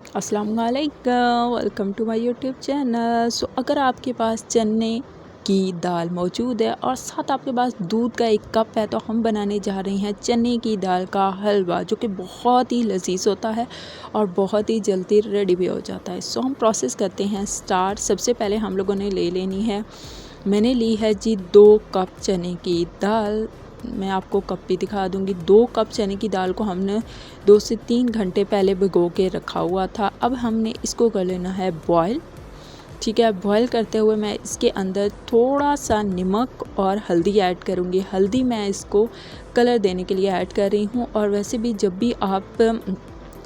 अस्सलामुअलैकुम, welcome to my YouTube channel. अगर आपके पास चने की दाल मौजूद है और साथ आपके पास दूध का 1 कप है, तो हम बनाने जा रहे हैं चने की दाल का हलवा, जो कि बहुत ही लजीज होता है और बहुत ही जल्दी रेडी भी हो जाता है। हम प्रोसेस करते हैं स्टार्ट। सबसे पहले हम लोगों ने ले लेनी है, मैंने ली है जी 2 कप चने की दाल। मैं आपको कप भी दिखा दूंगी। 2 कप चने की दाल को हमने 2 से 3 घंटे पहले भिगो के रखा हुआ था। अब हमने इसको कर लेना है बॉयल। ठीक है, बॉयल करते हुए मैं इसके अंदर थोड़ा सा नमक और हल्दी ऐड करूँगी। हल्दी मैं इसको कलर देने के लिए ऐड कर रही हूँ, और वैसे भी जब भी आप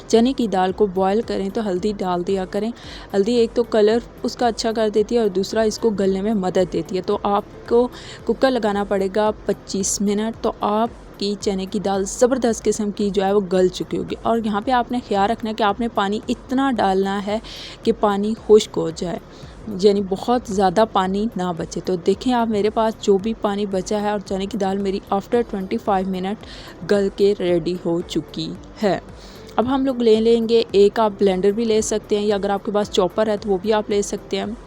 चने की दाल को बॉयल करें तो हल्दी डाल दिया करें। हल्दी एक तो कलर उसका अच्छा कर देती है और दूसरा इसको गलने में मदद देती है। तो आपको कुकर लगाना पड़ेगा 25 मिनट, तो आपकी चने की दाल ज़बरदस्त किस्म की जो है वो गल चुकी होगी। और यहाँ पे आपने ख्याल रखना है कि आपने पानी इतना डालना है कि पानी खुश्क हो जाए, यानी बहुत ज़्यादा पानी ना बचे। तो देखें आप, मेरे पास जो भी पानी बचा है और चने की दाल मेरी आफ्टर 25 मिनट गल के रेडी हो चुकी है। अब हम लोग ले लेंगे एक, आप ब्लेंडर भी ले सकते हैं, या अगर आपके पास चॉपर है तो वो भी आप ले सकते हैं।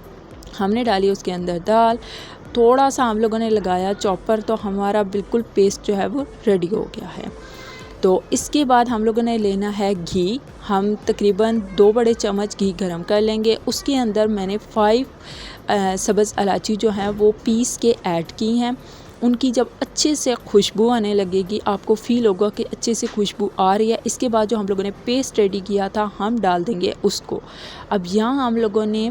हमने डाली उसके अंदर दाल, थोड़ा सा हम लोगों ने लगाया चॉपर, तो हमारा बिल्कुल पेस्ट जो है वो रेडी हो गया है। तो इसके बाद हम लोगों ने लेना है घी। हम तकरीबन 2 बड़े चम्मच घी गरम कर लेंगे। उसके अंदर मैंने 5 सब्ज़ इलायची जो हैं वो पीस के ऐड की हैं। उनकी जब अच्छे से खुशबू आने लगेगी, आपको फ़ील होगा कि अच्छे से खुशबू आ रही है। इसके बाद जो हम लोगों ने पेस्ट रेडी किया था हम डाल देंगे उसको। अब यहाँ हम लोगों ने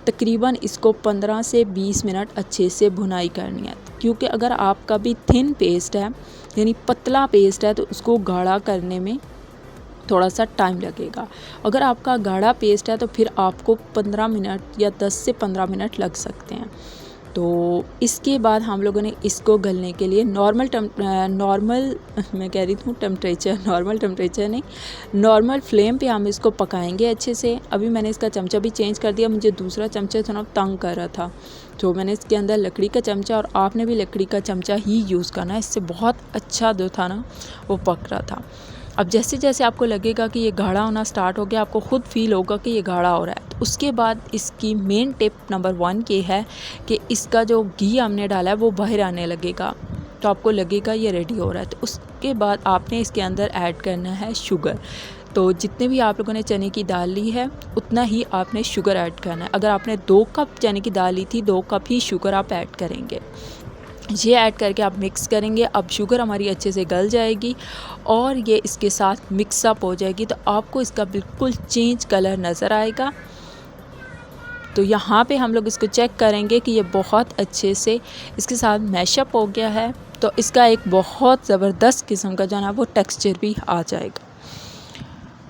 तकरीबन इसको 15 से 20 मिनट अच्छे से भुनाई करनी है, क्योंकि अगर आपका भी थिन पेस्ट है यानी पतला पेस्ट है तो उसको गाढ़ा करने में थोड़ा सा टाइम लगेगा। अगर आपका गाढ़ा पेस्ट है तो फिर आपको 15 मिनट या 10 से 15 मिनट लग सकते हैं। तो इसके बाद हम लोगों ने इसको गलने के लिए नॉर्मल मैं कह रही हूँ टेम्परेचर, नॉर्मल टेम्परेचर नहीं, नॉर्मल फ्लेम पे हम इसको पकाएंगे अच्छे से। अभी मैंने इसका चमचा भी चेंज कर दिया, मुझे दूसरा चमचा थोड़ा तंग कर रहा था, तो मैंने इसके अंदर लकड़ी का चमचा, और आपने भी लकड़ी का चमचा ही यूज़ करना है, इससे बहुत अच्छा जो था ना वो पक रहा था। अब जैसे जैसे आपको लगेगा कि ये गाढ़ा होना स्टार्ट हो गया, आपको ख़ुद फील होगा कि ये गाढ़ा हो रहा है, तो उसके बाद इसकी मेन टिप नंबर 1 ये है कि इसका जो घी हमने डाला है वो बाहर आने लगेगा, तो आपको लगेगा ये रेडी हो रहा है। तो उसके बाद आपने इसके अंदर ऐड करना है शुगर। तो जितने भी आप लोगों ने चने की दाल ली है उतना ही आपने शुगर ऐड करना है। अगर आपने 2 कप चने की दाल ली थी, 2 कप ही शुगर आप ऐड करेंगे। ये ऐड करके आप मिक्स करेंगे। अब शुगर हमारी अच्छे से गल जाएगी और ये इसके साथ मिक्सअप हो जाएगी, तो आपको इसका बिल्कुल चेंज कलर नज़र आएगा। तो यहाँ पे हम लोग इसको चेक करेंगे कि ये बहुत अच्छे से इसके साथ मैशअप हो गया है, तो इसका एक बहुत ज़बरदस्त किस्म का जो है वो टेक्सचर भी आ जाएगा।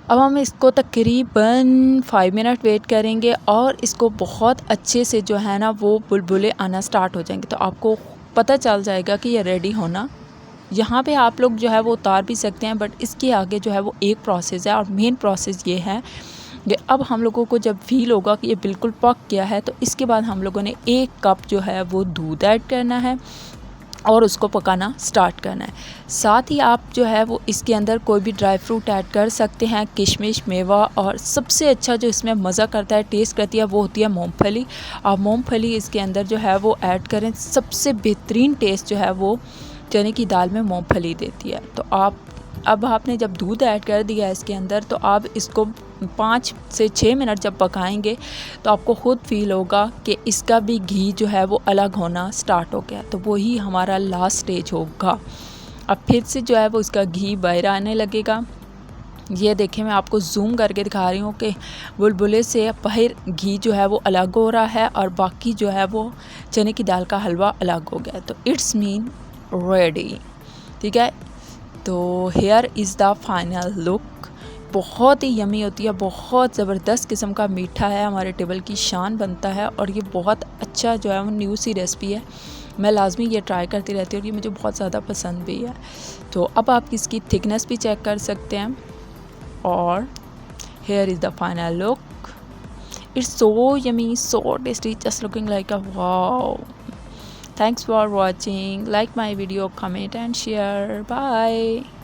अब हम इसको तकरीबन 5 मिनट वेट करेंगे और इसको बहुत अच्छे से जो है ना वो बुलबुले आना स्टार्ट हो जाएंगे, तो आपको पता चल जाएगा कि ये रेडी होना। यहाँ पे आप लोग जो है वो उतार भी सकते हैं, बट इसके आगे जो है वो एक प्रोसेस है, और मेन प्रोसेस ये है कि अब हम लोगों को जब फील होगा कि ये बिल्कुल पक गया है, तो इसके बाद हम लोगों ने 1 कप जो है वो दूध ऐड करना है और उसको पकाना स्टार्ट करना है। साथ ही आप जो है वो इसके अंदर कोई भी ड्राई फ्रूट ऐड कर सकते हैं, किशमिश, मेवा, और सबसे अच्छा जो इसमें मज़ा करता है, टेस्ट करती है, वो होती है मूंगफली। आप मूंगफली इसके अंदर जो है वो ऐड करें, सबसे बेहतरीन टेस्ट जो है वो चने की दाल में मूंगफली देती है। तो अब आपने जब दूध ऐड कर दिया है इसके अंदर, तो आप इसको 5 से 6 मिनट जब पकाएंगे तो आपको ख़ुद फील होगा कि इसका भी घी जो है वो अलग होना स्टार्ट हो गया, तो वही हमारा लास्ट स्टेज होगा। अब फिर से जो है वो इसका घी बाहर आने लगेगा। ये देखें, मैं आपको जूम करके दिखा रही हूँ कि बुलबुले से बाहर घी जो है वो अलग हो रहा है और बाकी जो है वो चने की दाल का हलवा अलग हो गया, तो इट्स मीन रेडी। ठीक है, तो here is the final look. बहुत ही यमी होती है, बहुत ज़बरदस्त किस्म का मीठा है, हमारे टेबल की शान बनता है, और ये बहुत अच्छा जो है वो न्यू सी रेसिपी है। मैं लाजमी ये ट्राई करती रहती हूँ और ये मुझे बहुत ज़्यादा पसंद भी है। तो अब आप इसकी थिकनेस भी चेक कर सकते हैं, और here is the final look. It's so yummy, so tasty, just looking like a wow. Thanks for watching. Like my video, comment and share. Bye.